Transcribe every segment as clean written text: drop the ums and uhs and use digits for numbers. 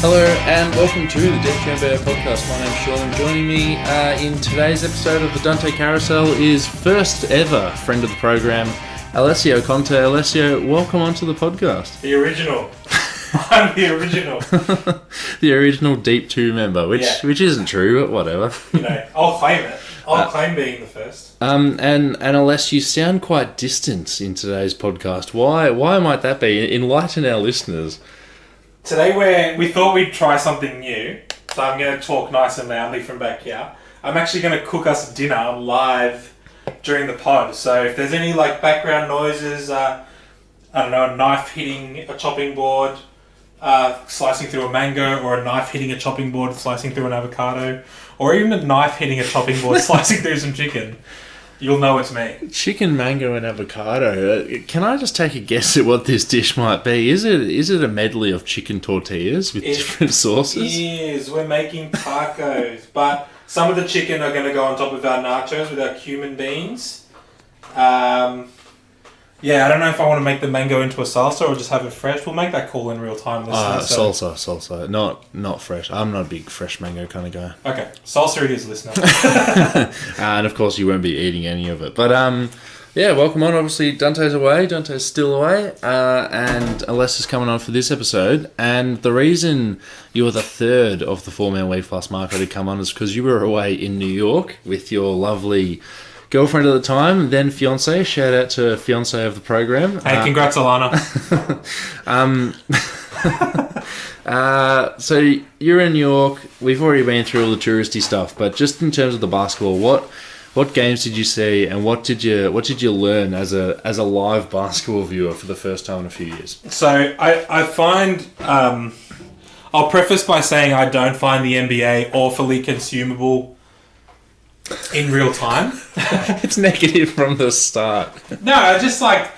Hello and welcome to the Deep Chamber podcast. My name's Sean and joining me in today's episode of the Dante Carousel is first ever friend of the program, Alessio Conte. Alessio, welcome onto the podcast. The original. I'm the original. The original Deep 2 member, which isn't true, but whatever. You know, I'll claim it. I'll claim being the first. And unless you sound quite distant in today's podcast, why might that be? Enlighten our listeners. Today we thought we'd try something new, so I'm going to talk nice and loudly from back here. I'm actually going to cook us dinner live during the pod, so if there's any like background noises, I don't know, a knife hitting a chopping board, slicing through a mango, or a knife hitting a chopping board, slicing through an avocado, or even a knife hitting a chopping board, slicing through some chicken, you'll know it's me. Chicken, mango, and avocado. Can I just take a guess at what this dish might be? Is it a medley of chicken tortillas with different sauces? It is. We're making tacos, but some of the chicken are going to go on top of our nachos with our cumin beans. Yeah, I don't know if I want to make the mango into a salsa or just have it fresh. We'll make that call in real time. Salsa. Not fresh. I'm not a big fresh mango kind of guy. Okay, salsa it is, listener. And of course you won't be eating any of it. But yeah, welcome on. Obviously Dante's away. Dante's still away. And Alessia's coming on for this episode. And the reason you were the third of the 4-man League Plus market to come on is because you were away in New York with your lovely girlfriend at the time, then fiance. Shout out to fiance of the program. Hey, congrats, Alana. So you're in New York. We've already been through all the touristy stuff, but just in terms of the basketball, what games did you see, and what did you learn as a live basketball viewer for the first time in a few years? So I find I'll preface by saying I don't find the NBA awfully consumable in real time. It's negative from the start. No, just like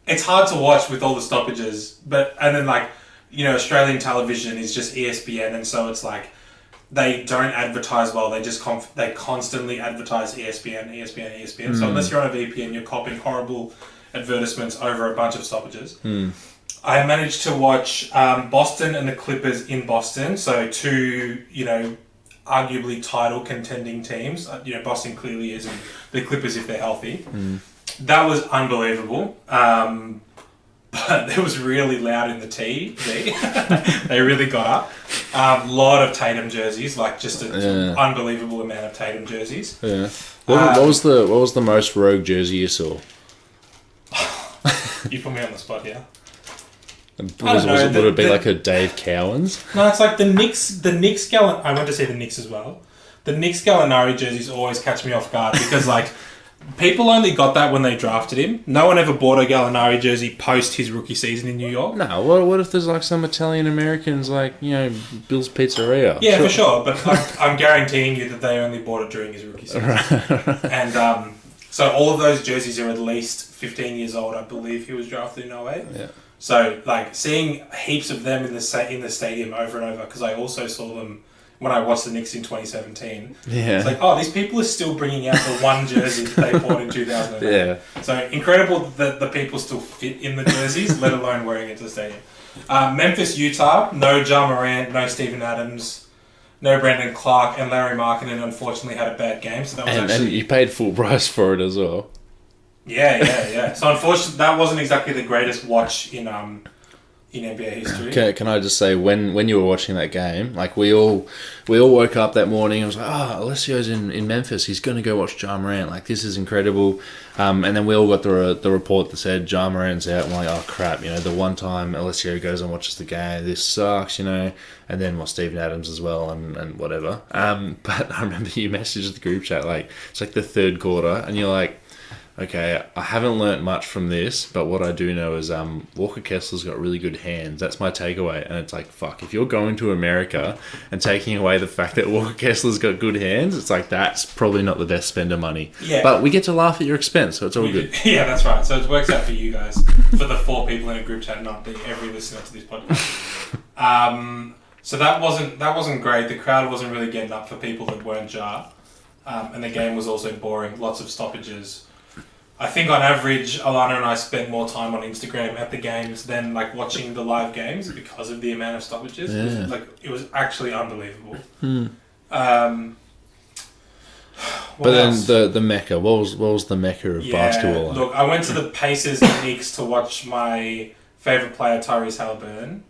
it's hard to watch with all the stoppages, and then like, you know, Australian television is just ESPN, and so it's like they don't advertise well. They just they constantly advertise ESPN. So unless you're on a VPN, you're copying horrible advertisements over a bunch of stoppages. I managed to watch Boston and the Clippers in Boston, so two, you know, arguably title contending teams. You know, Boston clearly is, and the Clippers if they're healthy. That was unbelievable. But it was really loud in the TV. They really got up. A lot of Tatum jerseys, like just an unbelievable amount of Tatum jerseys. Yeah. What was the most rogue jersey you saw? You put me on the spot here. Would it be like a Dave Cowens? No, it's like the Knicks I went to see the Knicks as well. The Knicks Gallinari jerseys always catch me off guard because like people only got that when they drafted him. No one ever bought a Gallinari jersey post his rookie season in New York. No, what if there's like some Italian Americans like, you know, Bill's Pizzeria? Yeah, for sure. But I'm guaranteeing you that they only bought it during his rookie season. Right. And so all of those jerseys are at least 15 years old. I believe he was drafted in 08. Yeah. So, like, seeing heaps of them in the stadium over and over, because I also saw them when I watched the Knicks in 2017. Yeah. It's like, oh, these people are still bringing out the one jersey that they bought in 2008. Yeah. So, incredible that the people still fit in the jerseys, let alone wearing it to the stadium. Memphis, Utah, no Ja Morant, no Steven Adams, no Brandon Clark, and Larry Markkinen unfortunately had a bad game. So that was and you paid full price for it as well. Yeah. So unfortunately, that wasn't exactly the greatest watch in NBA history. Can I just say, when you were watching that game, like we all woke up that morning and was like, Alessio's in Memphis, he's going to go watch Ja Morant, like this is incredible. And then we all got the report that said Ja Morant's out, and we're like, oh crap, you know, the one time Alessio goes and watches the game, this sucks, you know. And then Steven Adams as well, and whatever. But I remember you messaged the group chat, like it's like the third quarter, and you're like, okay, I haven't learnt much from this, but what I do know is Walker Kessler's got really good hands. That's my takeaway. And it's like, fuck, if you're going to America and taking away the fact that Walker Kessler's got good hands, it's like, that's probably not the best spend of money. Yeah. But we get to laugh at your expense, so it's all good. Yeah, that's right. So it works out for you guys, for the 4 people in a group chat, not every listener to this podcast. So that wasn't great. The crowd wasn't really getting up for people that weren't Ja. And the game was also boring. Lots of stoppages. I think on average, Alana and I spent more time on Instagram at the games than like watching the live games because of the amount of stoppages. Yeah. It was actually unbelievable. But then the mecca. What was the mecca of basketball? Look, I went to the Pacers and Knicks to watch my favourite player, Tyrese Halliburton,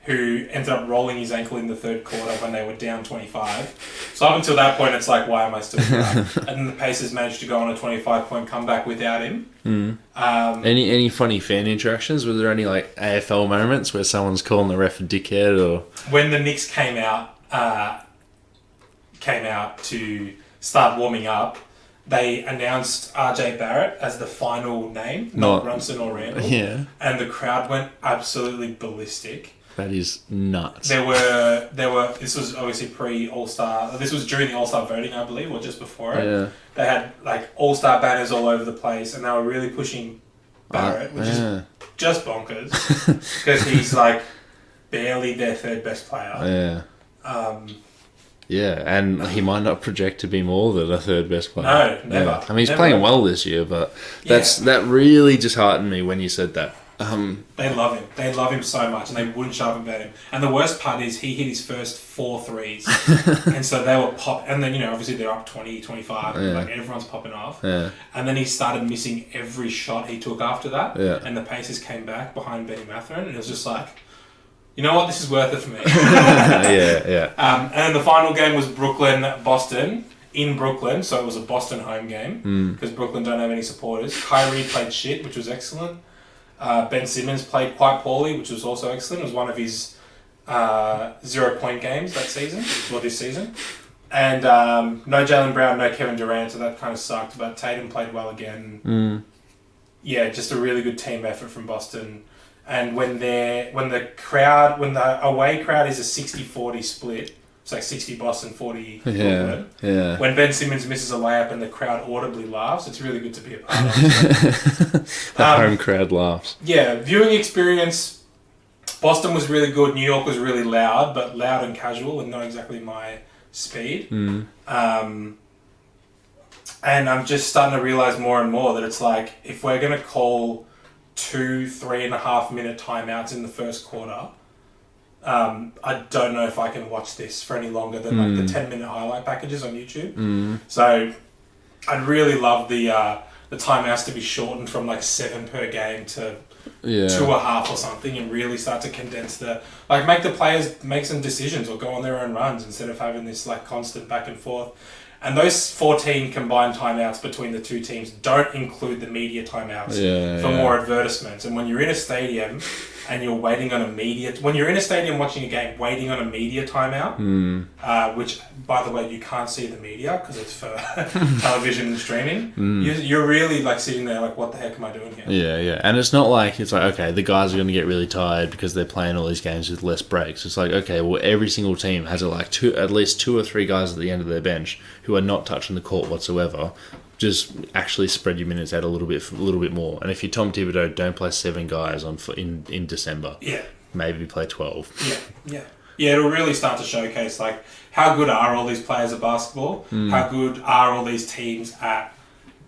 who ended up rolling his ankle in the third quarter when they were down 25. So up until that point, it's like, why am I still here? And then the Pacers managed to go on a 25-point comeback without him. Any funny fan interactions? Were there any like AFL moments where someone's calling the ref a dickhead or? When the Knicks came out to start warming up, they announced RJ Barrett as the final name, not Brunson or Randall. Yeah. And the crowd went absolutely ballistic. That is nuts. There were. This was obviously pre-All-Star. This was during the All-Star voting, I believe, or just before it. Yeah. They had like All-Star banners all over the place, and they were really pushing Barrett, which is just bonkers because he's like barely their third best player. Yeah. Yeah, and he might not project to be more than a third best player. No, never. Yeah. I mean, he's playing well this year, but that really disheartened me when you said that. They love him. They love him so much, and they wouldn't shut up about him. And the worst part is he hit his first 4 threes. And so they were and then, obviously they're up 20, 25, and like everyone's popping off. Yeah. And then he started missing every shot he took after that. Yeah. And the Pacers came back behind Benny Mathurin, and it was just like, you know what, this is worth it for me. Yeah. And then the final game was Brooklyn-Boston in Brooklyn, so it was a Boston home game because Brooklyn don't have any supporters. Kyrie played shit, which was excellent. Ben Simmons played quite poorly, which was also excellent. It was one of his 0-point games this season. And no Jaylen Brown, no Kevin Durant, so that kind of sucked. But Tatum played well again. Yeah, just a really good team effort from Boston. And when the away crowd is a 60-40 split, it's like 60 Boston, 40 Brooklyn. Yeah. When Ben Simmons misses a layup and the crowd audibly laughs, it's really good to be a part of. The home crowd laughs. Yeah, viewing experience, Boston was really good. New York was really loud, but loud and casual and not exactly my speed. And I'm just starting to realise more and more that it's like, if we're going to call 3.5 minute timeouts in the first quarter, I don't know if I can watch this for any longer than like the 10-minute highlight packages on YouTube. So I'd really love the timeouts to be shortened from like 7 per game to 2.5 or something, and really start to condense make the players make some decisions or go on their own runs instead of having this like constant back and forth. And those 14 combined timeouts between the two teams don't include the media timeouts for more advertisements. And when you're in a stadium and you're waiting on when you're in a stadium watching a game, waiting on a media timeout, which, by the way, you can't see the media because it's for television and streaming, you're really like sitting there like, what the heck am I doing here? Yeah. And it's not like, it's like, okay, the guys are going to get really tired because they're playing all these games with less breaks. It's like, okay, well, every single team has at least 2 or 3 guys at the end of their bench who are not touching the court whatsoever. Just actually spread your minutes out a little bit more. And if you're Tom Thibodeau, don't play 7 guys in December. Yeah. Maybe play 12. Yeah. It'll really start to showcase like how good are all these players at basketball, how good are all these teams at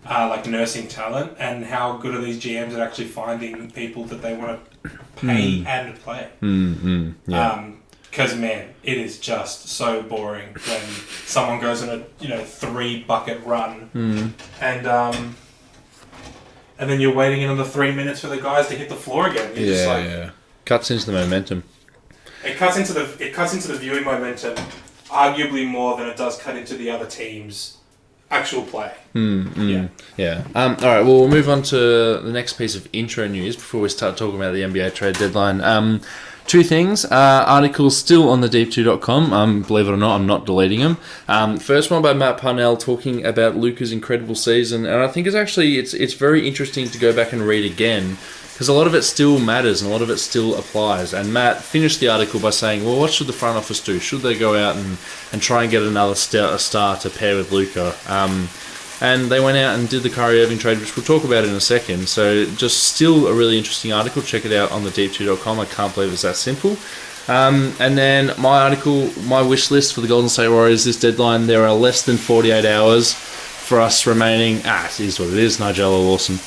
like nursing talent, and how good are these GMs at actually finding people that they want to pay and play. Because, man, it is just so boring when someone goes on a 3-bucket run and then you're waiting another 3 minutes for the guys to hit the floor again. You're Cuts into the momentum. It cuts into the viewing momentum arguably more than it does cut into the other team's actual play. Yeah. All right, well, we'll move on to the next piece of intro news before we start talking about the NBA trade deadline. 2 things. Articles still on the deep2.com. Believe it or not, I'm not deleting them. First one by Matt Parnell talking about Luka's incredible season. And I think it's very interesting to go back and read again, because a lot of it still matters and a lot of it still applies. And Matt finished the article by saying, well, what should the front office do? Should they go out and try and get another star to pair with Luka? And they went out and did the Kyrie Irving trade, which we'll talk about in a second. So just still a really interesting article. Check it out on the deep2.com. I can't believe it's that simple. And then my wish list for the Golden State Warriors this deadline, there are less than 48 hours for us remaining. It is what it is. Nigella Lawson.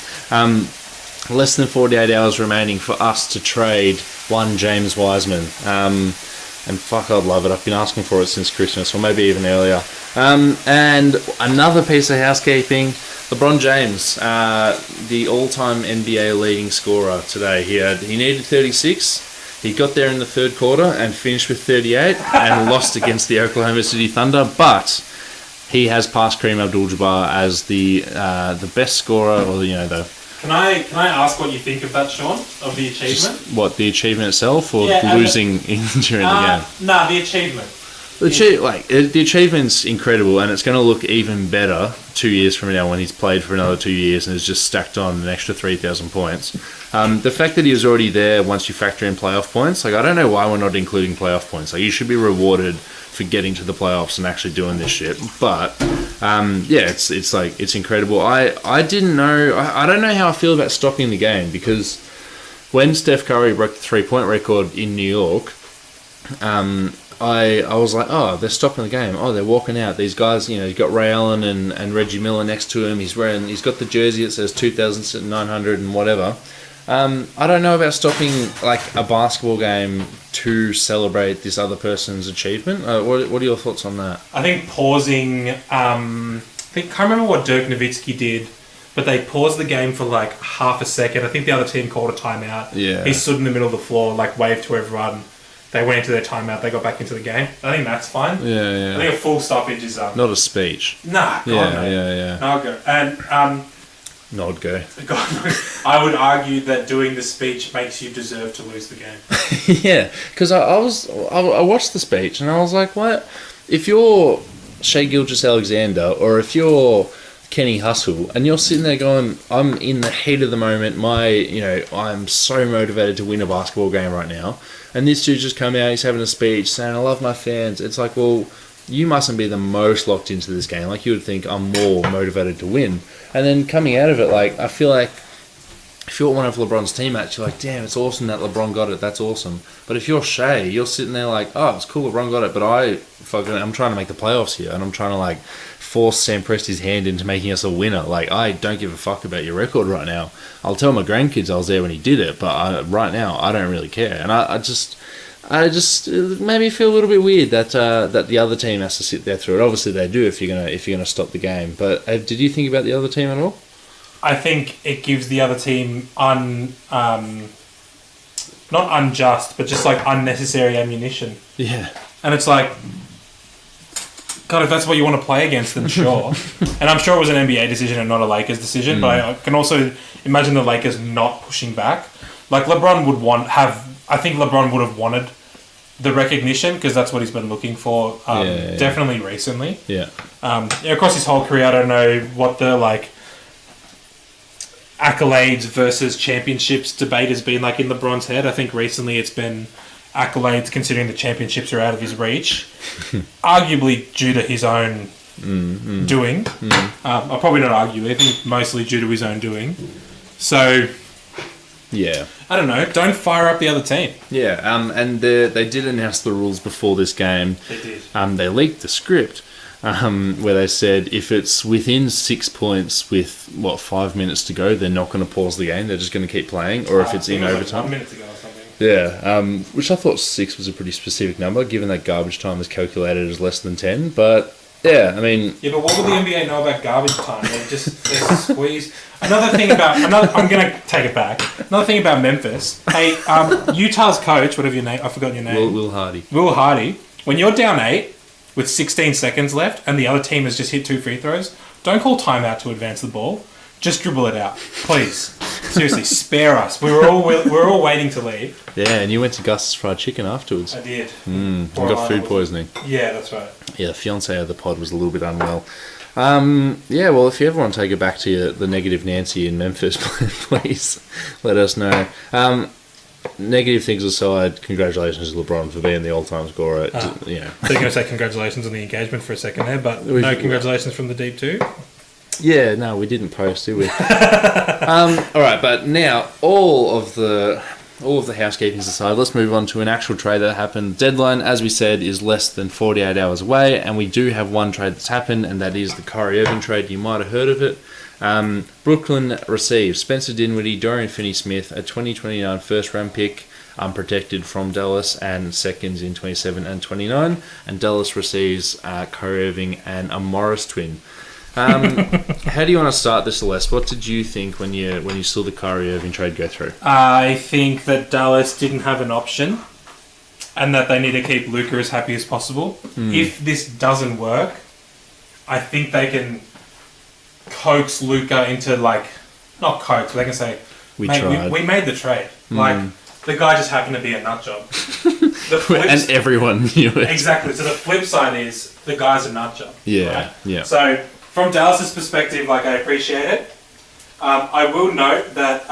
Less than 48 hours remaining for us to trade one James Wiseman. And fuck, I'd love it. I've been asking for it since Christmas, or maybe even earlier. And another piece of housekeeping. LeBron James, the all-time NBA leading scorer today. He needed 36. He got there in the third quarter and finished with 38 and lost against the Oklahoma City Thunder. But he has passed Kareem Abdul-Jabbar as the best scorer, or the. Can I ask what you think of that, Sean? Of the achievement? What, the achievement itself, or losing during the game? Nah, the achievement. The achievement's incredible, and it's going to look even better 2 years from now when he's played for another 2 years and has just stacked on an extra 3,000 points. The fact that he was already there once you factor in playoff points, I don't know why we're not including playoff points. You should be rewarded for getting to the playoffs and actually doing this shit. But it's incredible. I didn't know. I don't know how I feel about stopping the game, because when Steph Curry broke the 3-point record in New York, I was like, oh, they're stopping the game. Oh, they're walking out. These guys, you've got Ray Allen and Reggie Miller next to him. He's got the jersey that says 2,900 and whatever. I don't know about stopping a basketball game to celebrate this other person's achievement. What are your thoughts on that? I think pausing. I can't remember what Dirk Nowitzki did, but they paused the game for half a second. I think the other team called a timeout. Yeah. He stood in the middle of the floor, waved to everyone. They went into their timeout. They got back into the game. I think that's fine. Yeah. I think a full stoppage is not a speech. Nah, God, no. Yeah. No, go. And Nod go. God, I would argue that doing the speech makes you deserve to lose the game. Yeah, because I watched the speech and I was like, what? If you're Shai Gilgeous-Alexander, or if you're Kenny Hustle, and you're sitting there going, I'm in the heat of the moment. I'm so motivated to win a basketball game right now. And this dude just come out, he's having a speech saying, I love my fans. It's like, well, you mustn't be the most locked into this game. You would think I'm more motivated to win. And then coming out of it, I feel like if you're one of LeBron's teammates, you're like, damn, it's awesome that LeBron got it. That's awesome. But if you're Shai, you're sitting there oh, it's cool LeBron got it, but I'm trying to make the playoffs here, and I'm trying to force Sam Presti's hand into making us a winner. I don't give a fuck about your record right now. I'll tell my grandkids I was there when he did it, but right now I don't really care. And I just it made me feel a little bit weird that the other team has to sit there through it. Obviously they do if you're gonna stop the game. But did you think about the other team at all? I think it gives the other team not unjust, but just unnecessary ammunition. Yeah. And it's God, if that's what you want to play against, then sure. And I'm sure it was an NBA decision and not a Lakers decision, but I can also imagine the Lakers not pushing back. LeBron I think LeBron would have wanted the recognition, because that's what he's been looking for, definitely recently. Yeah. Across his whole career, I don't know what the accolades versus championships debate has been in LeBron's head. I think recently it's been accolades, considering the championships are out of his reach, arguably due to his own doing. I'll probably not argue. I think mostly due to his own doing. So, yeah, I don't know. Don't fire up the other team. Yeah, and they did announce the rules before this game. They did. They leaked the script. Where they said if it's within 6 points with 5 minutes to go, they're not going to pause the game. They're just going to keep playing. Or if it's in overtime, 1 minute to go or something. Yeah, which I thought 6 was a pretty specific number, given that garbage time is calculated as less than 10. But yeah, I mean, yeah, but what would the NBA know about garbage time? They squeeze. I'm going to take it back. Another thing about Memphis. Hey, Utah's coach, whatever your name, I've forgotten your name. Will Hardy. Will Hardy. When you're down 8 with 16 seconds left and the other team has just hit 2 free throws, don't call timeout to advance the ball. Just dribble it out, please. Seriously, spare us. We're all waiting to leave. Yeah, and you went to Gus's Fried Chicken afterwards. I did. I got food poisoning. Yeah, that's right. Yeah, the fiancé of the pod was a little bit unwell. Yeah, well, if you ever want to take it back to the negative Nancy in Memphis, please let us know. Negative things aside, congratulations to LeBron for being the all-time scorer. So you're going to say congratulations on the engagement for a second there, but no congratulations from the deep too? Yeah, no, we didn't post, did we? All right, but now all of the all of the housekeeping aside, let's move on to an actual trade that happened. Deadline, as we said, is less than 48 hours away, and we do have one trade that's happened, and that is the Kyrie Irving trade. You might have heard of it. Brooklyn receives Spencer Dinwiddie, Dorian Finney-Smith, a 2029 first-round pick, unprotected from Dallas, and seconds in 27 and 29. And Dallas receives Kyrie Irving and a Morris twin. How do you want to start this, Celeste? What did you think when you saw the Kyrie Irving trade go through? I think that Dallas didn't have an option, and that they need to keep Luka as happy as possible. If this doesn't work, I think they can coax Luka into not coax, but they can say, we made the trade. The guy just happened to be a nut job. And everyone knew it. Exactly. So the flip side is the guy's a nut job. Yeah, right? yeah. So from Dallas's perspective, I appreciate it. I will note that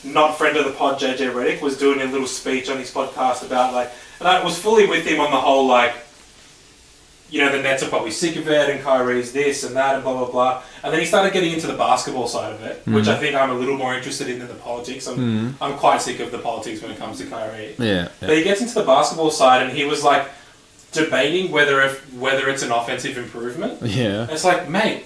not friend of the pod, JJ Redick, was doing a little speech on his podcast about and I was fully with him on the whole the Nets are probably sick of it, and Kyrie's this and that and blah blah blah. And then he started getting into the basketball side of it, which I think I'm a little more interested in than the politics. I'm quite sick of the politics when it comes to Kyrie. Yeah. But he gets into the basketball side, and he was debating whether it's an offensive improvement. Yeah. And it's mate,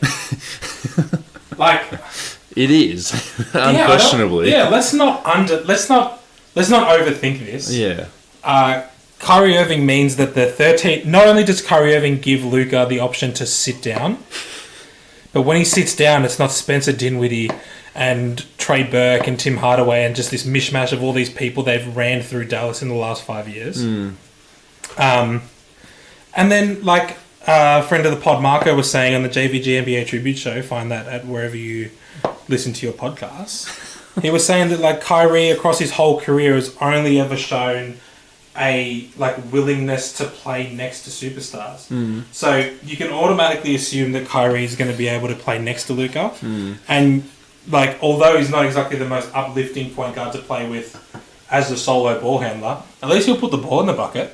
it is unquestionably. Let's not overthink this. Yeah. Kyrie Irving means that the 13... Not only does Kyrie Irving give Luka the option to sit down, but when he sits down, it's not Spencer Dinwiddie and Trey Burke and Tim Hardaway and just this mishmash of all these people they've ran through Dallas in the last 5 years. And then, a friend of the pod, Marco, was saying on the JVG NBA Tribute Show, find that at wherever you listen to your podcasts, he was saying that, Kyrie, across his whole career, has only ever shown a willingness to play next to superstars. So you can automatically assume that Kyrie is going to be able to play next to Luka. And although he's not exactly the most uplifting point guard to play with as a solo ball handler, at least he'll put the ball in the bucket.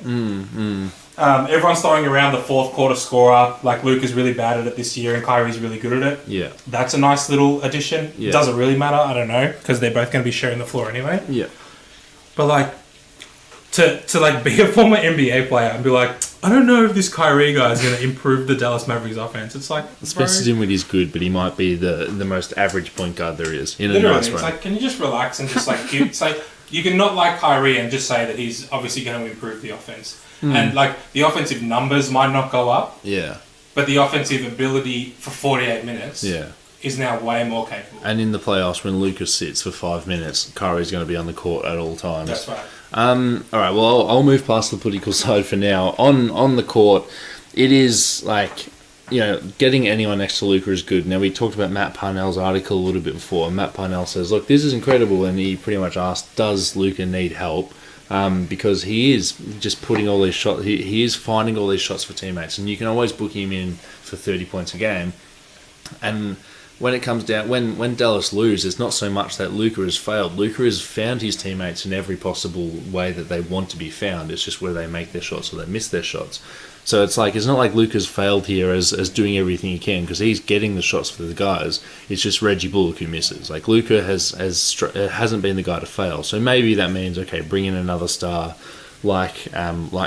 Everyone's throwing around the fourth quarter scorer. Luka's really bad at it this year, and Kyrie's really good at it. Yeah, that's a nice little addition. Yeah. Does it really matter? I don't know, because they're both going to be sharing the floor anyway. Yeah, but To be a former NBA player and be I don't know if this Kyrie guy is going to improve the Dallas Mavericks offense. It's Spencer Dinwiddie is good, but he might be the most average point guard there is in literally, a nice way. It's can you just relax and just you can not like Kyrie and just say that he's obviously going to improve the offense. And the offensive numbers might not go up. Yeah. But the offensive ability for 48 minutes. Yeah. Is now way more capable. And in the playoffs, when Lucas sits for 5 minutes, Kyrie's going to be on the court at all times. That's right. All right, well, I'll move past the political side for now. On the court, it is getting anyone next to Luka is good. Now, we talked about Matt Parnell's article a little bit before, and Matt Parnell says, look, this is incredible, and he pretty much asked, does Luka need help? Because he is just putting all these shots, he is finding all these shots for teammates, and you can always book him in for 30 points a game. And when it comes down, when Dallas lose, it's not so much that Luka has failed. Luka has found his teammates in every possible way that they want to be found. It's just where they make their shots or they miss their shots. So it's not like Luka's failed here as doing everything he can, because he's getting the shots for the guys. It's just Reggie Bullock who misses. Luka hasn't been the guy to fail. So maybe that means, okay, bring in another star like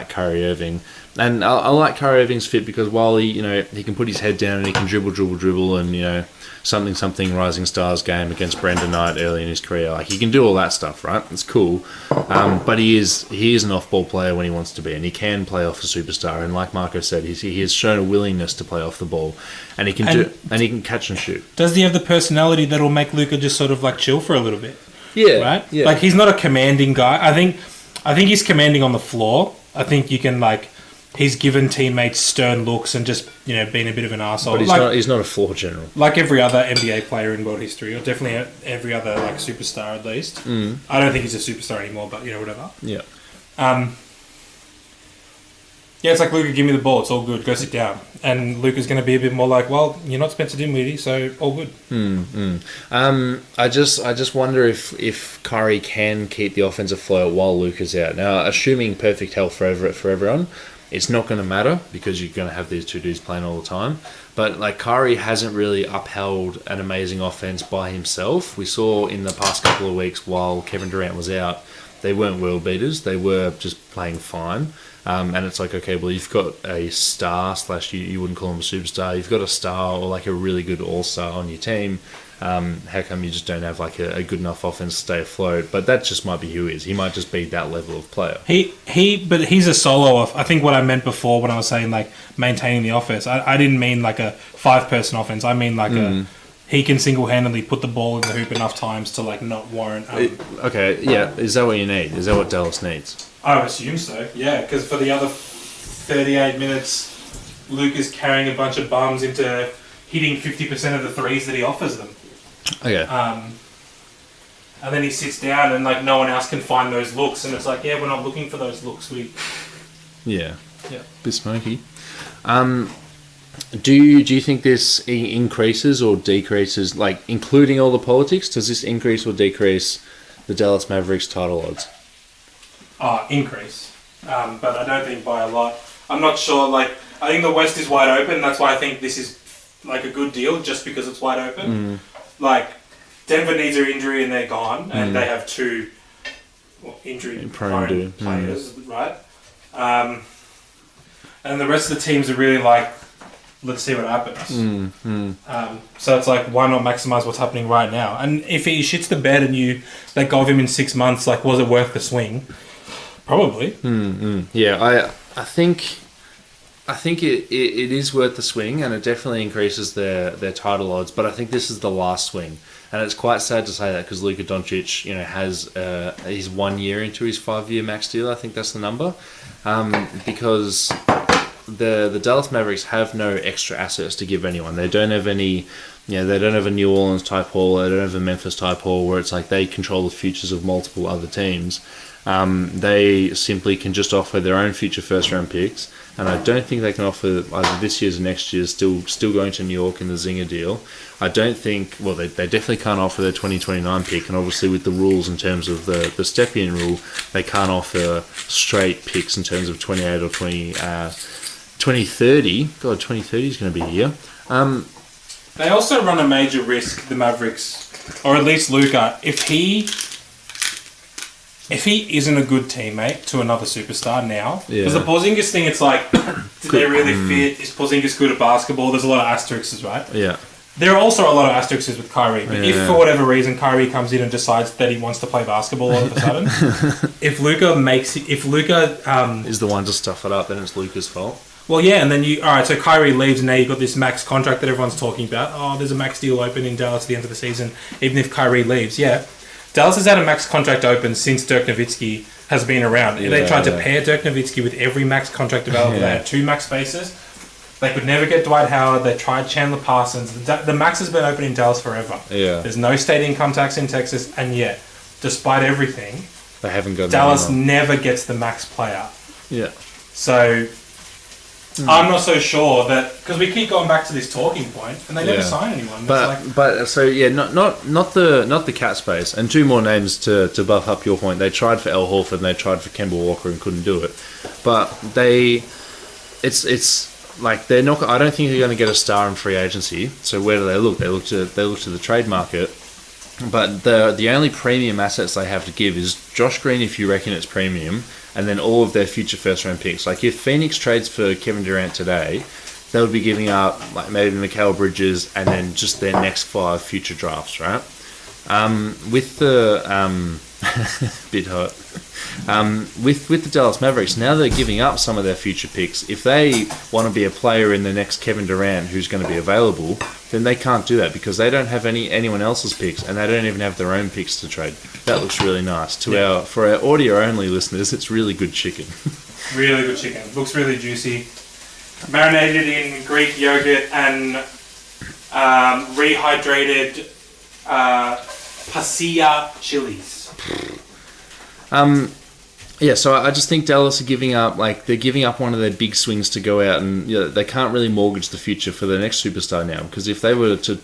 Kyrie Irving. And I like Kyrie Irving's fit because while he can put his head down and he can dribble and something Rising Stars game against Brandon Knight early in his career, he can do all that stuff, right? It's cool. But he is an off-ball player when he wants to be, and he can play off a superstar. And like Marco said, he has shown a willingness to play off the ball, and he can catch and shoot. Does he have the personality that'll make Luka just sort of chill for a little bit? Yeah, right. Yeah. He's not a commanding guy. I think he's commanding on the floor. I think you can he's given teammates stern looks and just being a bit of an arsehole. But he's not a floor general. Like every other NBA player in world history, or definitely every other superstar at least. I don't think he's a superstar anymore, but whatever. Yeah. Yeah, it's Luka, give me the ball. It's all good. Go sit down. And Luka's going to be a bit more well, you're not Spencer Dinwiddie, so all good. I just wonder if Kyrie can keep the offensive flow while Luka's out. Now, assuming perfect health for everyone, it's not going to matter because you're going to have these two dudes playing all the time. But like Kyrie hasn't really upheld an amazing offense by himself. We saw in the past couple of weeks while Kevin Durant was out, they weren't world beaters. They were just playing fine. And it's like, okay, well, you've got a star / you wouldn't call him a superstar. You've got a star or like a really good all-star on your team. How come you just don't have like a good enough offense to stay afloat? But that just might be who he is. He might just be that level of player. But he's a solo. I think what I meant before when I was saying like maintaining the offense, I didn't mean like a 5-person offense. I mean like he can single-handedly put the ball in the hoop enough times to like not warrant. Okay, yeah. Is that what you need? Is that what Dallas needs? I would assume so. Yeah, because for the other 38 minutes, Luke is carrying a bunch of bums into hitting 50% of the threes that he offers them. Okay. And then he sits down and like no one else can find those looks, and it's like, yeah, we're not looking for those looks. Yeah. Yeah. Bit smoky. Do you think this increases or decreases, like including all the politics? Does this increase or decrease the Dallas Mavericks title odds? Increase, but I don't think by a lot. I'm not sure. Like, I think the West is wide open. That's why I think this is like a good deal, just because it's wide open. Like, Denver needs their injury and they're gone, and they have two injury-prone players, right? And the rest of the teams are really like, let's see what happens. So it's like, why not maximize what's happening right now? And if he shits the bed and you let go of him in 6 months, like, was it worth the swing? Probably. Yeah, I think it is worth the swing, and it definitely increases their title odds. But I think this is the last swing, and it's quite sad to say that because Luka Doncic, has he's 1 year into his 5-year max deal. I think that's the number, because the Dallas Mavericks have no extra assets to give anyone. They don't have any. They don't have a New Orleans type haul. They don't have a Memphis type haul where it's like they control the futures of multiple other teams. They simply can just offer their own future first-round picks, and I don't think they can offer either this year's or next year's. Still going to New York in the Zinger deal. I don't think. Well, they definitely can't offer their 2029 pick, and obviously with the rules in terms of the step-in rule, they can't offer straight picks in terms of 28 or 2030. God, 2030 is going to be here. They also run a major risk, the Mavericks, or at least Luka, if he isn't a good teammate to another superstar now. Because the Porzingis thing, it's like, did they really fit? Is Porzingis good at basketball? There's a lot of asterisks, right? Yeah. There are also a lot of asterisks with Kyrie. But if for whatever reason Kyrie comes in and decides that he wants to play basketball all of a sudden, if Luka is the one to stuff it up, then it's Luka's fault. Well, yeah, and then so Kyrie leaves, and now you've got this max contract that everyone's talking about. Oh, there's a max deal open in Dallas at the end of the season, even if Kyrie leaves. Yeah. Dallas has had a max contract open since Dirk Nowitzki has been around. They tried to pair Dirk Nowitzki with every max contract available. They had 2 max spaces. They could never get Dwight Howard. They tried Chandler Parsons. The max has been open in Dallas forever. Yeah. There's no state income tax in Texas, and yet, despite everything, they haven't got Dallas never gets the max player. Yeah. So I'm not so sure that, because we keep going back to this talking point, and they never sign anyone. Not the cap space, and 2 more names to buff up your point. They tried for Al Horford and they tried for Kemba Walker and couldn't do it. But it's like they're not. I don't think they're going to get a star in free agency. So where do they look? They look to the trade market. But the only premium assets they have to give is Josh Green, if you reckon it's premium, and then all of their future first-round picks. Like, if Phoenix trades for Kevin Durant today, they would be giving up like maybe Mikal Bridges and then just their next 5 future drafts, right? With the bit hot. With the Dallas Mavericks, now they're giving up some of their future picks. If they want to be a player in the next Kevin Durant who's going to be available, then they can't do that because they don't have anyone else's picks, and they don't even have their own picks to trade. That looks really nice. For our audio only listeners, it's really good chicken. Really good chicken. Looks really juicy. Marinated in Greek yogurt and rehydrated pasilla chilies. So I just think Dallas are giving up. Like, they're giving up one of their big swings to go out, and they can't really mortgage the future for the next superstar now. Because if they were to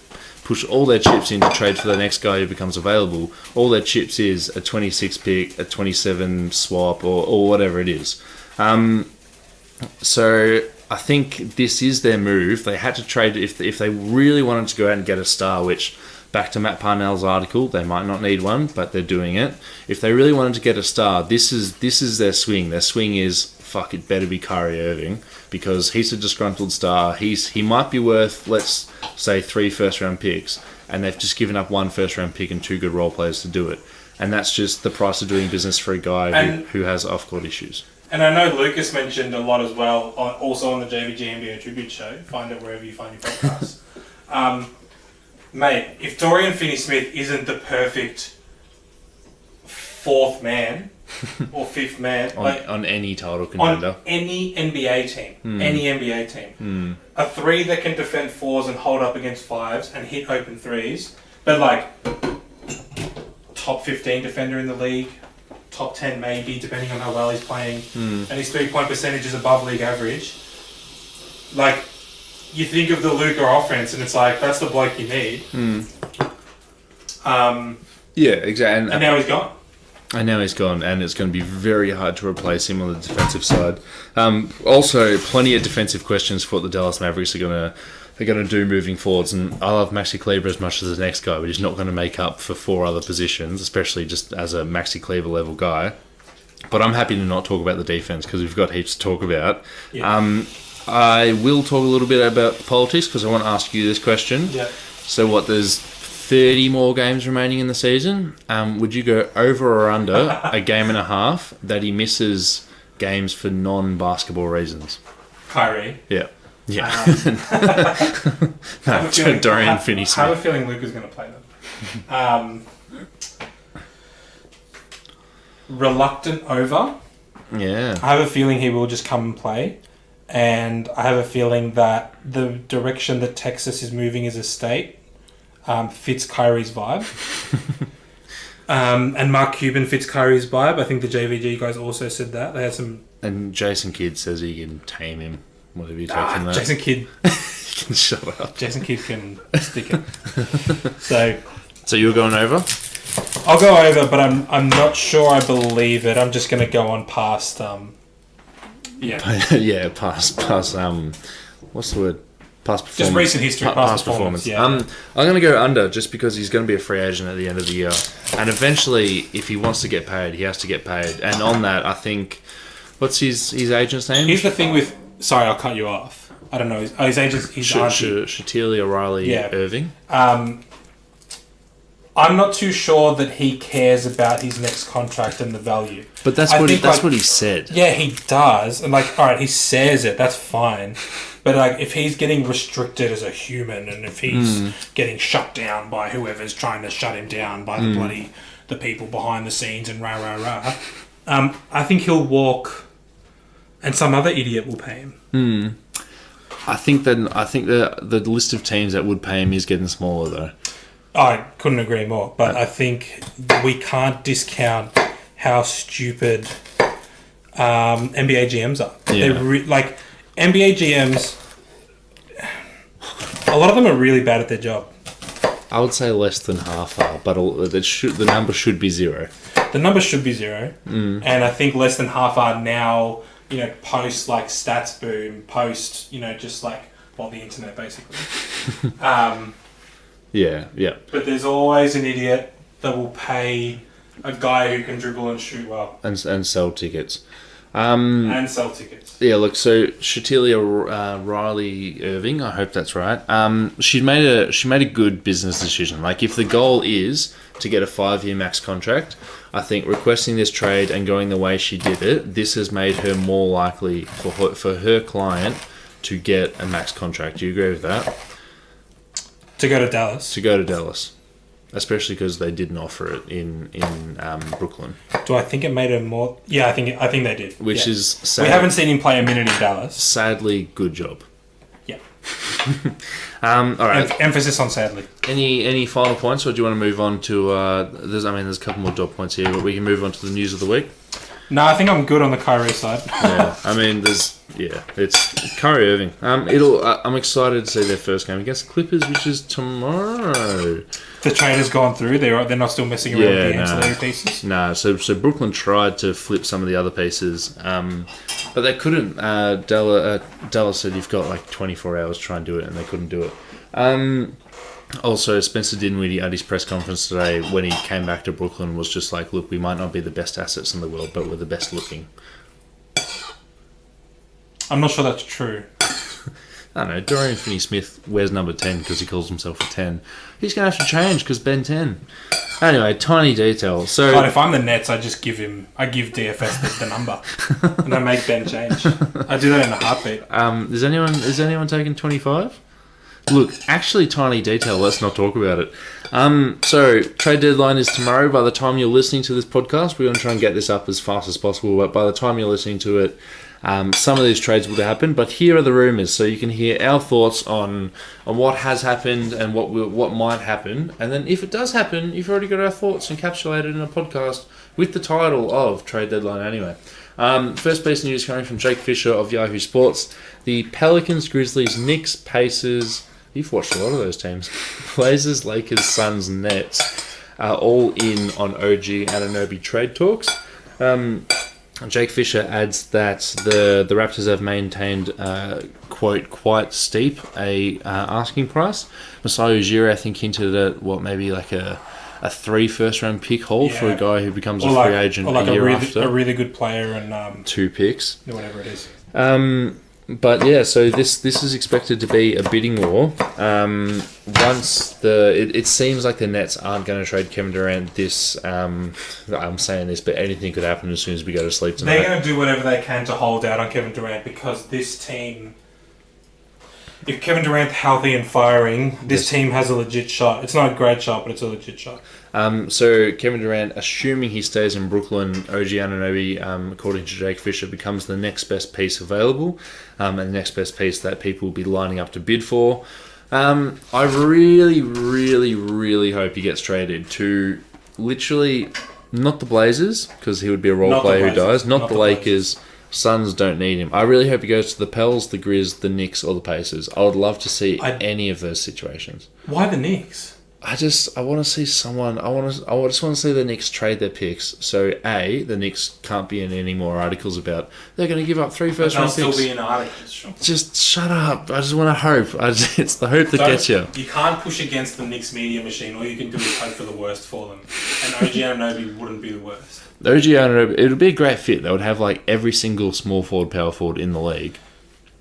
push all their chips in to trade for the next guy who becomes available, all their chips is a 26 pick, a 27 swap, or whatever it is. So I think this is their move. They had to trade if they really wanted to go out and get a star, which, back to Matt Parnell's article, they might not need one, but they're doing it. If they really wanted to get a star, this is their swing. Their swing is, fuck, it better be Kyrie Irving, because he's a disgruntled star. He might be worth, let's say, 3 first-round picks, and they've just given up 1 first-round pick and 2 good role players to do it. And that's just the price of doing business for a guy who has off-court issues. And I know Lucas mentioned a lot as well, also on the JVG NBA Tribute Show. Find it wherever you find your podcasts. Mate, if Dorian Finney-Smith isn't the perfect 4th man or 5th man on any title contender, on any NBA team, a 3 that can defend 4s and hold up against 5s and hit open 3s, but like top 15 defender in the league, top 10 maybe, depending on how well he's playing, and his 3-point percentage is above league average. Like, you think of the Luka offense, and it's like, that's the bloke you need. Yeah, exactly. And now he's gone. And now he's gone, and it's going to be very hard to replace him on the defensive side. Also, plenty of defensive questions for what the Dallas Mavericks are going to do moving forwards. And I love Maxi Kleber as much as the next guy, but he's not going to make up for 4 other positions, especially just as a Maxi Kleber level guy. But I'm happy to not talk about the defense because we've got heaps to talk about. Yeah. I will talk a little bit about politics because I want to ask you this question. Yeah. So there's 30 more games remaining in the season. Would you go over or under a game and a half that he misses games for non-basketball reasons? Kyrie? Yeah. Yeah. Dorian Finney-Smith. I have a feeling Luka's going to play them. Reluctant over. Yeah. I have a feeling he will just come and play. And I have a feeling that the direction that Texas is moving as a state fits Kyrie's vibe. And Mark Cuban fits Kyrie's vibe. I think the JVG guys also said that. They had some... And Jason Kidd says he can tame him. Whatever you take from that. Jason Kidd... can shut up. Jason Kidd can stick it. So you're going over? I'll go over, but I'm not sure I believe it. I'm just going to go on past... yeah, past what's the word? Past performance. Just recent history, past performance. Yeah. I'm going to go under just because he's going to be a free agent at the end of the year. And eventually, if he wants to get paid, he has to get paid. And on that, I think... What's his agent's name? Here's the thing with... Sorry, I'll cut you off. I don't know. His agent's... Shatelia Riley Irving. I'm not too sure that he cares about his next contract and the value. But that's what he said. Yeah, he does. And alright, he says it, that's fine. But if he's getting restricted as a human and if he's getting shut down by whoever's trying to shut him down by the people behind the scenes and rah, I think he'll walk and some other idiot will pay him. I think the list of teams that would pay him is getting smaller though. I couldn't agree more, but I think we can't discount how stupid NBA GMs are. Yeah. They're NBA GMs, a lot of them are really bad at their job. I would say less than half are, but the number should be 0. The number should be 0, and I think less than half are now, post Stats Boom, post, just the internet basically. Yeah. But there's always an idiot that will pay a guy who can dribble and shoot well. And sell tickets. And sell tickets. Yeah, look, so Shatelia Riley Irving, I hope that's right. She made a good business decision. If the goal is to get a 5-year max contract, I think requesting this trade and going the way she did it, this has made her more likely for her client to get a max contract. Do you agree with that? To go to Dallas. Especially because they didn't offer it in Brooklyn. Do I think it made him more? Yeah, I think they did. Which is sad. We haven't seen him play a minute in Dallas. Sadly, good job. Yeah. All right. Emphasis on sadly. Any final points, or do you want to move on to? There's a couple more dot points here, but we can move on to the news of the week. No, I think I'm good on the Kyrie side. Yeah, I mean, it's Kyrie Irving. I'm excited to see their first game against the Clippers, which is tomorrow. The trade has gone through. They're not still messing around with the ancillary pieces. No, so Brooklyn tried to flip some of the other pieces, but they couldn't. Della said you've got like 24 hours to try and do it, and they couldn't do it. Also, Spencer Dinwiddie at his press conference today, when he came back to Brooklyn, was just like, look, we might not be the best assets in the world, but we're the best looking. I'm not sure that's true. I don't know, Dorian Finney-Smith wears number 10 because he calls himself a 10. He's going to have to change because Ben 10. Anyway, tiny detail. So, but if I'm the Nets, I give DFS the number. And I make Ben change. I do that in a heartbeat. Is anyone taking 25? Look, actually, tiny detail. Let's not talk about it. So, trade deadline is tomorrow. By the time you're listening to this podcast, we're going to try and get this up as fast as possible. But by the time you're listening to it, some of these trades would happen. But here are the rumours, so you can hear our thoughts on what has happened and what might happen. And then, if it does happen, you've already got our thoughts encapsulated in a podcast with the title of Trade Deadline anyway. First piece of news coming from Jake Fisher of Yahoo Sports. The Pelicans, Grizzlies, Knicks, Pacers. You've watched a lot of those teams. Blazers, Lakers, Suns, Nets are all in on OG Anunoby trade talks. Jake Fisher adds that the Raptors have maintained, quote, quite steep asking price. Masai Ujiri, I think, hinted at maybe like a 3 first-round pick haul for a guy who becomes a free agent a year after. A really good player and 2 picks. Whatever it is. But yeah, so this is expected to be a bidding war. Once it seems like the Nets aren't going to trade Kevin Durant this. I'm saying this, but anything could happen as soon as we go to sleep tonight. They're going to do whatever they can to hold out on Kevin Durant because this team. If Kevin Durant's healthy and firing, this team has a legit shot. It's not a great shot, but it's a legit shot. So Kevin Durant, assuming he stays in Brooklyn, OG Anunoby, according to Jake Fisher, becomes the next best piece available, and the next best piece that people will be lining up to bid for. I really, really, really hope he gets traded to literally not the Blazers, because he would be a role player who dies, not the Lakers. Suns don't need him. I really hope he goes to the Pels, the Grizz, the Knicks, or the Pacers. I would love to see any of those situations. Why the Knicks? I want to see someone. I just want to see the Knicks trade their picks. So the Knicks can't be in any more articles about they're going to give up 3 first-round picks. They'll still be in articles. Sure. Just shut up. I just want to hope. It's the hope that gets you. You can't push against the Knicks media machine. All you can do is hope for the worst for them. And OG Anunoby wouldn't be the worst. OG Anunoby, it would be a great fit. They would have like every single small forward, power forward in the league.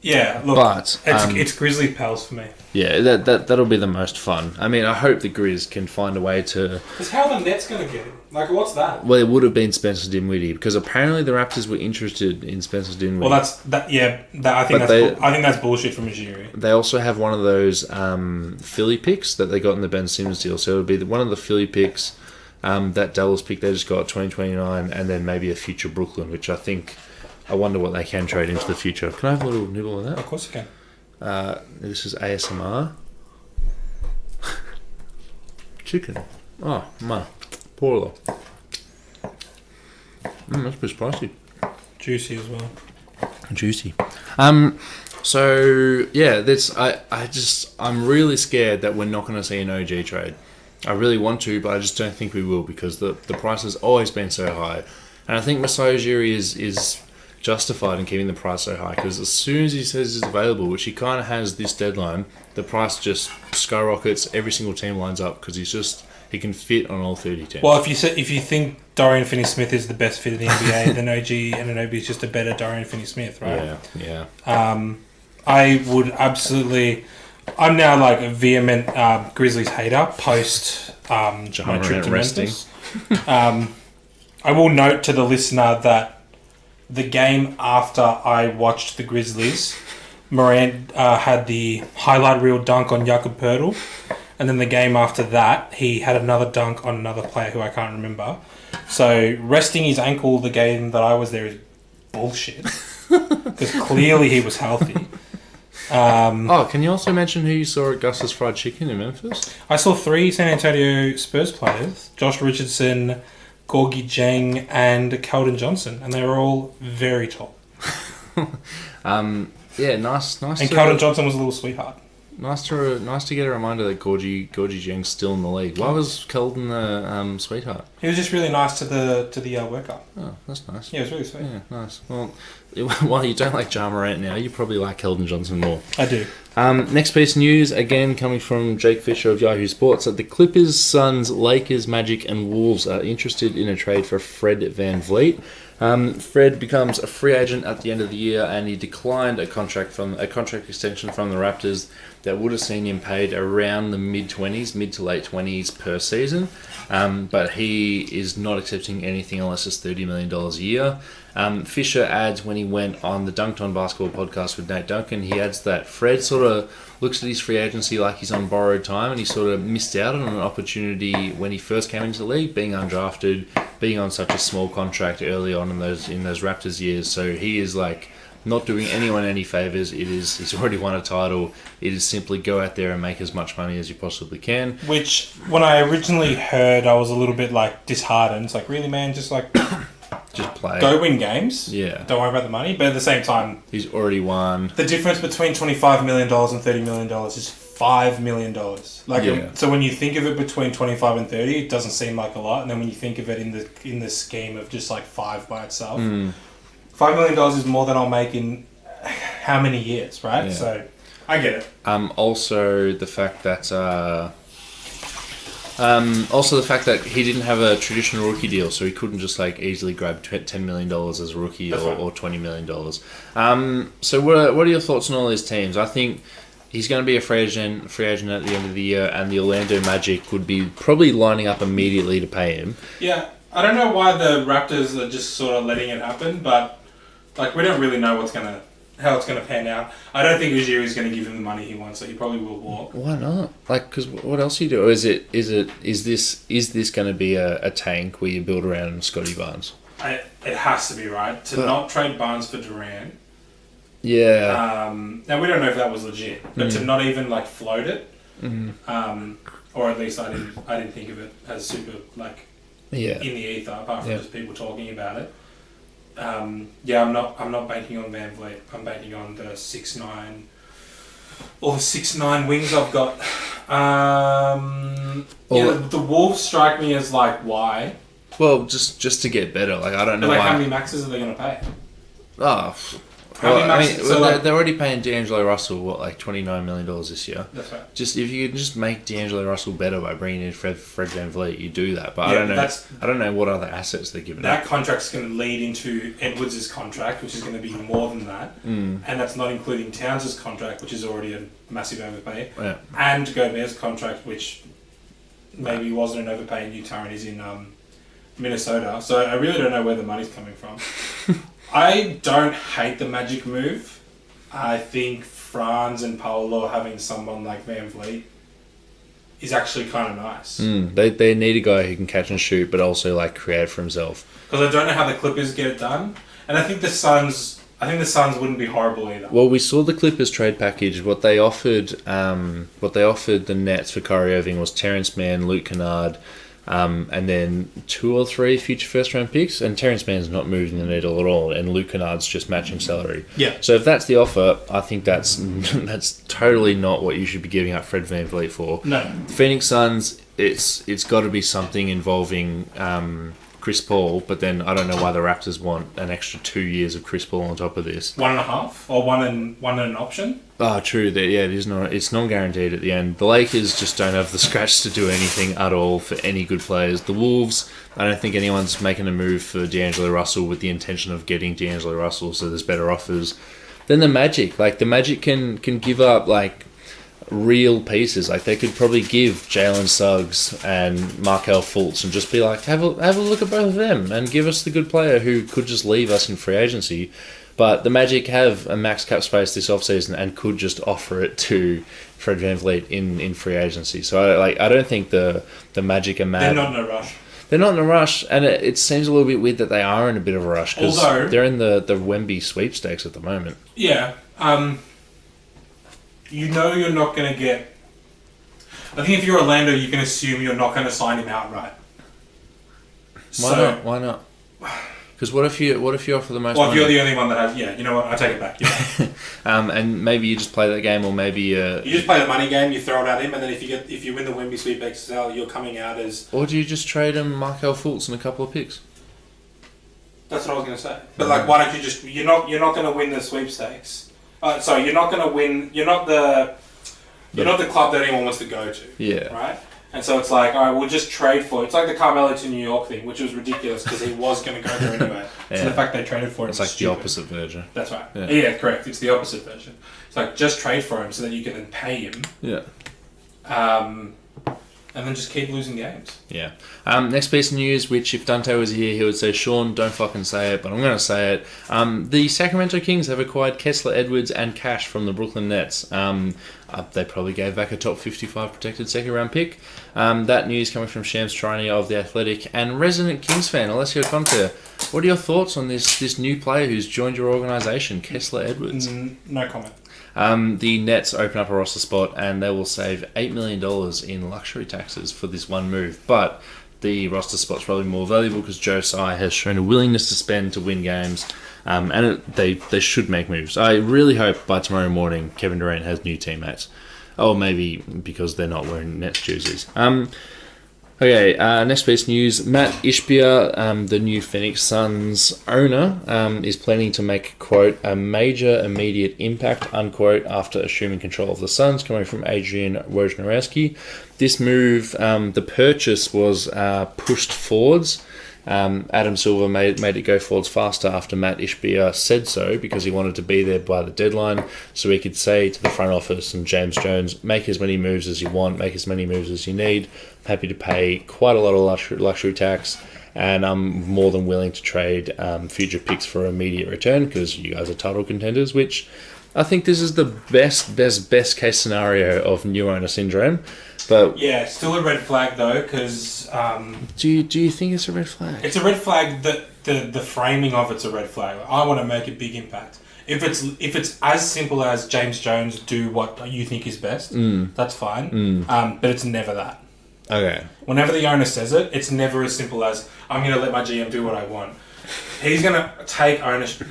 Yeah, look, but it's Grizzly Pels for me. Yeah, that'll be the most fun. I mean, I hope the Grizz can find a way to. Because how are the Nets going to get him? Like, what's that? Well, it would have been Spencer Dinwiddie because apparently the Raptors were interested in Spencer Dinwiddie. Well, I think that's bullshit from Ujiri. They also have one of those Philly picks that they got in the Ben Simmons deal. So it would be one of the Philly picks. That Dallas pick they just got 2029, and then maybe a future Brooklyn, which I wonder what they can trade into the future. Can I have a little nibble on that? Of course you can. This is ASMR. Chicken. Oh, man. Poor. That's pretty spicy. Juicy as well. Juicy. So yeah, I'm really scared that we're not going to see an OG trade. I really want to, but I just don't think we will because the price has always been so high. And I think Masai Ujiri is justified in keeping the price so high because as soon as he says it's available, which he kind of has this deadline, the price just skyrockets. Every single team lines up because he can fit on all 30 teams. Well, if you think Dorian Finney-Smith is the best fit in the NBA, then OG Anunoby is just a better Dorian Finney-Smith, right? Yeah. I would absolutely. I'm now like a vehement Grizzlies hater post my trip to Memphis. I will note to the listener that the game after I watched the Grizzlies, Morant had the highlight reel dunk on Jakob Poeltl, and then the game after that, he had another dunk on another player who I can't remember. So resting his ankle the game that I was there is bullshit because clearly he was healthy. Can you also mention who you saw at Gus's Fried Chicken in Memphis? I saw 3 San Antonio Spurs players: Josh Richardson, Gorgie Jang, and Keldon Johnson, and they were all very tall. Yeah, nice. And Keldon Johnson was a little sweetheart. Nice to get a reminder that Gorgie Jang's still in the league. Why was Keldon the sweetheart? He was just really nice to the worker. Oh, that's nice. Yeah, it was really sweet. Yeah, nice. Well, while you don't like Ja Morant now, you probably like Keldon Johnson more. I do. Next piece of news, again coming from Jake Fisher of Yahoo Sports, that the Clippers, Suns, Lakers, Magic and Wolves are interested in a trade for Fred VanVleet. Fred becomes a free agent at the end of the year, and he declined a contract extension from the Raptors that would have seen him paid around the mid to late 20s per season. But he is not accepting anything unless it's $30 million a year. Fisher adds, when he went on the Dunked On Basketball podcast with Nate Duncan, he adds that Fred sort of looks at his free agency like he's on borrowed time, and he sort of missed out on an opportunity when he first came into the league, being undrafted, being on such a small contract early on in those Raptors years. So he is like not doing anyone any favours. He's already won a title. It is simply go out there and make as much money as you possibly can. Which, when I originally heard, I was a little bit like disheartened. It's like, really, man, just like just play. Go win games. Yeah. Don't worry about the money. But at the same time, he's already won. The difference between $25 million and $30 million is $5 million. So when you think of it between 25 and 30, it doesn't seem like a lot. And then when you think of it in the scheme of just like 5 by itself, $5 million is more than I'll make in how many years, right? Yeah. So I get it. Also the fact that he didn't have a traditional rookie deal, so he couldn't just like easily grab $10 million as a rookie or $20 million. So what are your thoughts on all these teams? I think he's going to be a free agent at the end of the year, and the Orlando Magic would be probably lining up immediately to pay him. Yeah, I don't know why the Raptors are just sort of letting it happen, but like we don't really know how it's going to pan out. I don't think Ujiri's going to give him the money he wants, so he probably will walk. Why not? Like, because what else do you do? Or is this going to be a tank where you build around Scotty Barnes? It has to be, right? Not trade Barnes for Durant. Yeah. Now we don't know if that was legit, but to not even like float it, or at least I didn't think of it as super like in the ether, apart from just people talking about it. I'm not banking on VanVleet. I'm banking on the 6'9", or the 6'9" wings I've got. The Wolves strike me as like why. Well, just to get better. Like I don't know why. How many maxes are they going to pay? They're already paying D'Angelo Russell like $29 million this year. That's right. Just if you can just make D'Angelo Russell better by bringing in Fred VanVleet, you do that. But I don't know what other assets they're giving. That contract's going to lead into Edwards' contract, which is going to be more than that, and that's not including Towns' contract, which is already a massive overpay, and Gobert's contract, which maybe wasn't an overpay in Utah and he's in Minnesota. So I really don't know where the money's coming from. I don't hate the Magic move. I think Franz and Paolo having someone like VanVleet is actually kind of nice. They need a guy who can catch and shoot, but also like create for himself. Because I don't know how the Clippers get it done, and I think the Suns wouldn't be horrible either. Well, we saw the Clippers trade package. What they offered the Nets for Kyrie Irving was Terrence Mann, Luke Kennard, and then 2 or 3 future first round picks, and Terrence Mann's not moving the needle at all, and Luke Kennard's just matching salary. Yeah. So if that's the offer, I think that's totally not what you should be giving up Fred VanVleet for. No. Phoenix Suns, it's got to be something involving Chris Paul, but then I don't know why the Raptors want an extra 2 years of Chris Paul on top of this. 1.5 or one and an option. Oh, true. It's non-guaranteed at the end. The Lakers just don't have the scratch to do anything at all for any good players. The Wolves, I don't think anyone's making a move for D'Angelo Russell with the intention of getting D'Angelo Russell, so there's better offers. Then the Magic, like the Magic can give up like real pieces. Like they could probably give Jalen Suggs and Markelle Fultz and just be like, have a look at both of them and give us the good player who could just leave us in free agency. But the Magic have a max cap space this offseason and could just offer it to Fred VanVleet in free agency. So I don't think the Magic are mad. They're not in a rush. They're not in a rush, and it seems a little bit weird that they are in a bit of a rush because they're in the Wemby sweepstakes at the moment. Yeah. You're not going to get... I think if you're Orlando, you can assume you're not going to sign him outright. Why not? Why not? Because what if you offer the most Well, if money? you're the only one that has... Yeah, you know what? I take it back. And maybe you just play that game, or maybe... you just play the money game, you throw it at him, and then if you win the Wemby Sweepstakes, you're coming out as... Or do you just trade him Markel Fultz and a couple of picks? That's what I was going to say. But like, why don't you just... You're not going to win the Sweepstakes. Sorry, you're not going to win... You're not the club that anyone wants to go to. Yeah. Right? And so it's like, all right, we'll just trade for it. It's like the Carmelo to New York thing, which was ridiculous because he was going to go there anyway. Yeah. So the fact they traded for him It's like stupid. the opposite version. That's right. Yeah. Yeah, correct. It's the opposite version. It's like, just trade for him so that you can then pay him. Yeah. And then just keep losing games. Yeah. Next piece of news, which if Dante was here, he would say, Sean, don't fucking say it, but I'm going to say it. The Sacramento Kings have acquired Kessler, Edwards, and Cash from the Brooklyn Nets. They probably gave back a top 55 protected second round pick. That news coming from Shams Charania of The Athletic and resident Kings fan, Alessio Conte. What are your thoughts on this new player who's joined your organisation, Kessler Edwards? No comment. The Nets open up a roster spot and they will save $8 million in luxury taxes for this one move. But the roster spot's probably more valuable because Joe Tsai has shown a willingness to spend to win games. They should make moves. I really hope by tomorrow morning Kevin Durant has new teammates. Or maybe because they're not wearing Nets jerseys. Okay, next piece of news. Matt Ishbia, the new Phoenix Suns owner, is planning to make, quote, a major immediate impact, unquote, after assuming control of the Suns, coming from Adrian Wojnarowski. This move, the purchase was pushed forwards. Adam Silver made it go forwards faster after Matt Ishbia said so because he wanted to be there by the deadline so he could say to the front office and James Jones, make as many moves as you want, make as many moves as you need. I'm happy to pay quite a lot of luxury tax and I'm more than willing to trade future picks for immediate return because you guys are title contenders, which I think this is the best case scenario of new owner syndrome. But yeah, still a red flag though, because do you think it's a red flag? It's a red flag that the framing of it's a red flag. I want to make a big impact. If it's as simple as James Jones do what you think is best, that's fine. But it's never that. Okay. Whenever the owner says it, it's never as simple as I'm going to let my GM do what I want. He's going to take ownership.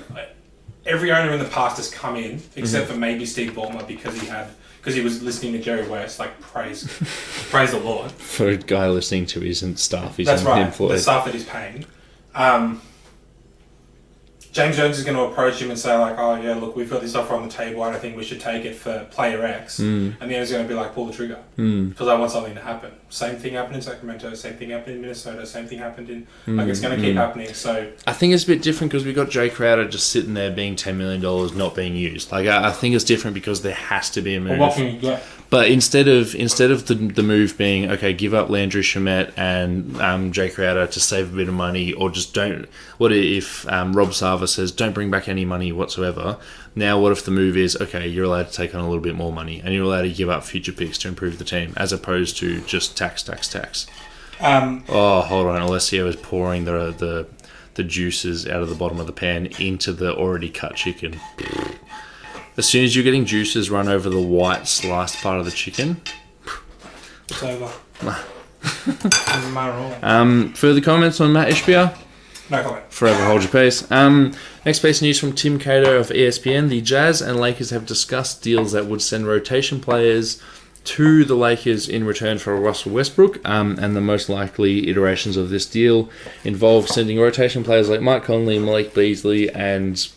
Every owner in the past has come in, except for maybe Steve Ballmer because he was listening to Jerry West, like praise the Lord. For a guy listening to his staff, he's that's right, employed. the staff that he's paying. James Jones is going to approach him and say like, oh yeah, look, we've got this offer on the table. I don't think we should take it for player X. And the owner's going to be like, pull the trigger because I want something to happen. Same thing happened in Sacramento. Same thing happened in Minnesota. Same thing happened in like it's going to keep happening. So I think it's a bit different because we got Jay Crowder just sitting there being $10 million not being used. Like I think it's different because there has to be a move. Well, what can you get? But instead of the move being okay, give up Landry Shamet and Jay Crowder to save a bit of money, or just don't. What if Rob Sava says don't bring back any money whatsoever? Now, what if the move is okay? You're allowed to take on a little bit more money, and you're allowed to give up future picks to improve the team, as opposed to just tax. Hold on, Alessio is pouring the juices out of the bottom of the pan into the already cut chicken. As soon as you're getting juices run over the white sliced part of the chicken, it's over. Am I wrong? Further comments on Matt Ishbia? No comment. Forever hold your pace. Next piece of news from Tim Cato of ESPN. The Jazz and Lakers have discussed deals that would send rotation players to the Lakers in return for Russell Westbrook, and the most likely iterations of this deal involve sending rotation players like Mike Conley, Malik Beasley, and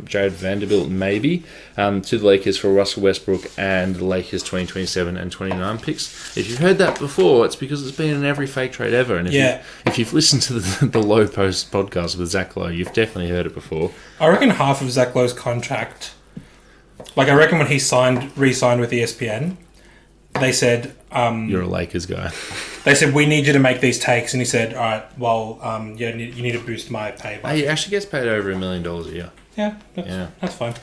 Jared Vanderbilt maybe to the Lakers for Russell Westbrook and the Lakers 2027 and 29 picks. If you've heard that before, it's because it's been in every fake trade ever. And if you've listened to the Low Post podcast with Zach Lowe, you've definitely heard it before. I reckon half of Zach Lowe's contract, like I reckon when he re-signed with ESPN, they said you're a Lakers guy. They said we need you to make these takes, and he said, all right, well, you need to boost my pay. He actually gets paid over $1 million a year. Yeah, that's fine.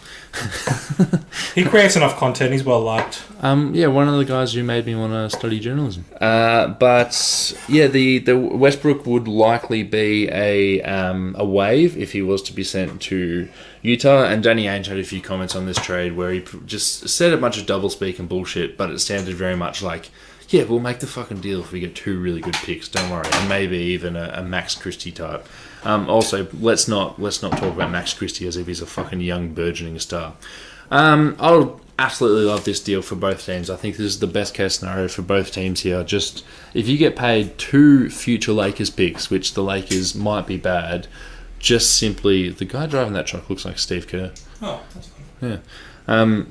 He creates enough content. He's well liked. One of the guys who made me want to study journalism. But yeah, the Westbrook would likely be a wave if he was to be sent to Utah. And Danny Ainge had a few comments on this trade where he just said a bunch of doublespeak and bullshit, but it sounded very much like, Yeah, we'll make the fucking deal if we get 2 really good picks. Don't worry, and maybe even a Max Christie type. Also, let's not talk about Max Christie as if he's a fucking young burgeoning star. I'll absolutely love this deal for both teams. I think this is the best case scenario for both teams here. Just if you get paid 2 future Lakers picks, which the Lakers might be bad, just simply the guy driving that truck looks like Steve Kerr. Oh, that's fine. Yeah.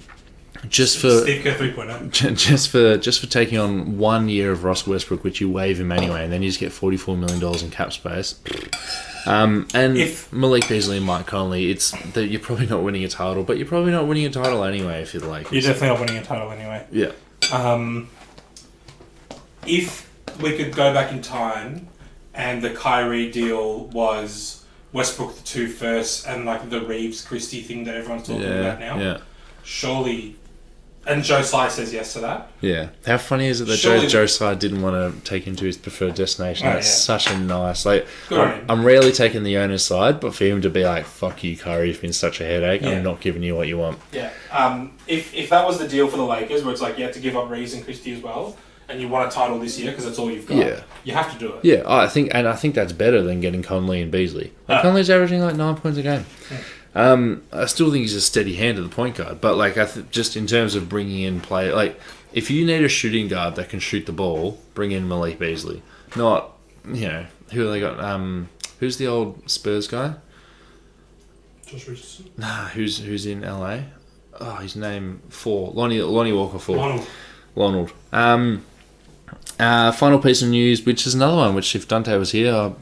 Just for Steve Kerr 3.0. just for taking on 1 year of Russell Westbrook, which you waive him anyway, and then you just get $44 million in cap space. And if Malik Beasley and Mike Conley, it's that you're probably not winning a title, but you're probably not winning a title anyway if you're the Lakers. You're definitely not winning a title anyway. Yeah. If we could go back in time and the Kyrie deal was Westbrook the 2 first and like the Reeves Christie thing that everyone's talking about now, surely. And Joe Tsai says yes to that. Yeah. How funny is it that Joe Tsai didn't want to take him to his preferred destination? That's such a nice... I'm rarely taking the owner's side, but for him to be like, fuck you, Kyrie, you've been such a headache. I'm not giving you what you want. Yeah. If that was the deal for the Lakers, where it's like you have to give up Reeves and Christie as well, and you want a title this year because that's all you've got, you have to do it. Yeah, I think that's better than getting Conley and Beasley. Conley's averaging like 9 points a game. Yeah. I still think he's a steady hand at the point guard, but like just in terms of bringing in play, like if you need a shooting guard that can shoot the ball, bring in Malik Beasley. Not, who have they got? Who's the old Spurs guy? Josh Richardson. Nah, who's in LA? Oh, his name Lonnie Walker 4. Lonald. Final piece of news, which is another one. Which if Dante was here,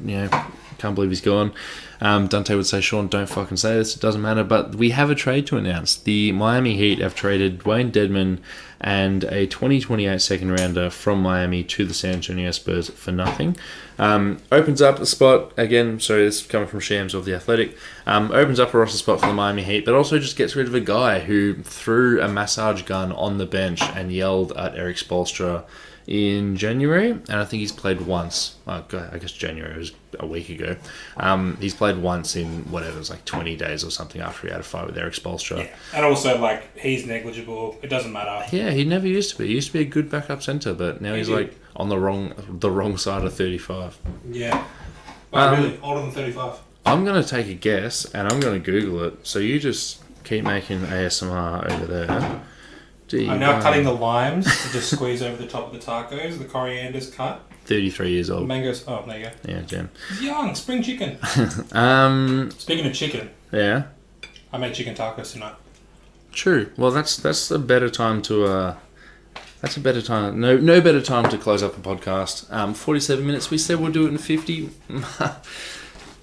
can't believe he's gone. Dante would say, Sean, don't fucking say this. It doesn't matter. But we have a trade to announce. The Miami Heat have traded Dewayne Dedmon and a 2028 second rounder from Miami to the San Antonio Spurs for nothing. Opens up a spot, again, sorry, this is coming from Shams of The Athletic, opens up a roster spot for the Miami Heat, but also just gets rid of a guy who threw a massage gun on the bench and yelled at Eric Spoelstra in January, and I think he's played once. I guess January was a week ago. He's played once in whatever, it was like 20 days or something after he had a fight with Eric Spoelstra. Yeah, and also like he's negligible. It doesn't matter. Yeah, he never used to be. He used to be a good backup center, but now he's like on the wrong side of 35. Yeah, really older than 35. I'm gonna take a guess, and I'm gonna Google it. So you just keep making ASMR over there. I'm now cutting the limes to just squeeze over the top of the tacos. The coriander's cut. 33 years old. Mangoes. Oh, there you go. Yeah, Jam. He's young. Spring chicken. Speaking of chicken. Yeah. I made chicken tacos tonight. True. Well, that's a better time to. That's a better time. No better time to close up a podcast. 47 minutes. We said we'll do it in 50.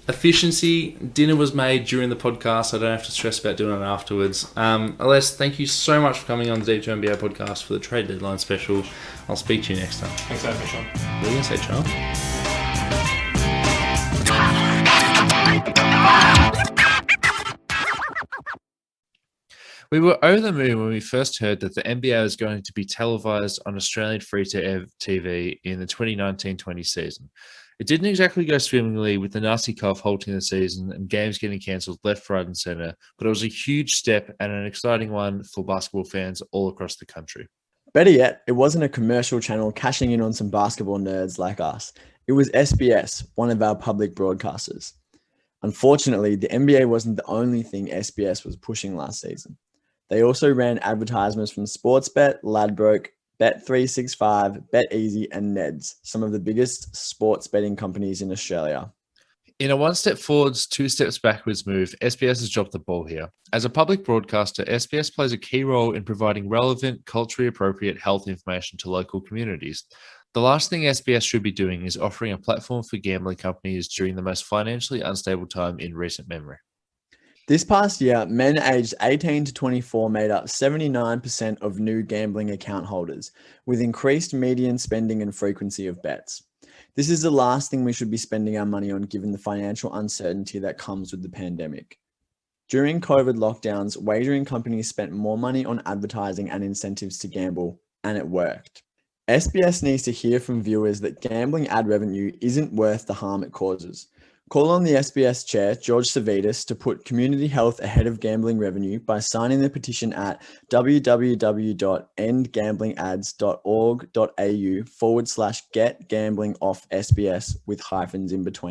Efficiency. Dinner was made during the podcast. I don't have to stress about doing it afterwards. Aless, thank you so much for coming on the Deep to NBA podcast for the trade deadline special. I'll speak to you next time. Thanks for having me, Sean. What are you going to say, Charles? We were over the moon when we first heard that the NBA was going to be televised on Australian free-to-air TV in the 2019-20 season. It didn't exactly go swimmingly with the nasty cough halting the season and games getting cancelled left, right and centre, but it was a huge step and an exciting one for basketball fans all across the country. Better yet, it wasn't a commercial channel cashing in on some basketball nerds like us. It was SBS, one of our public broadcasters. Unfortunately, the NBA wasn't the only thing SBS was pushing last season. They also ran advertisements from Sportsbet, Ladbrokes, Bet365, BetEasy, and Neds, some of the biggest sports betting companies in Australia. In a one-step forwards, two steps backwards move, SBS has dropped the ball here. As a public broadcaster, SBS plays a key role in providing relevant, culturally appropriate health information to local communities. The last thing SBS should be doing is offering a platform for gambling companies during the most financially unstable time in recent memory. This past year, men aged 18 to 24 made up 79% of new gambling account holders, with increased median spending and frequency of bets. This is the last thing we should be spending our money on given the financial uncertainty that comes with the pandemic. During COVID lockdowns, wagering companies spent more money on advertising and incentives to gamble, and it worked. SBS needs to hear from viewers that gambling ad revenue isn't worth the harm it causes. Call on the SBS chair, George Savitas, to put community health ahead of gambling revenue by signing the petition at www.endgamblingads.org.au/get gambling off SBS with hyphens in between.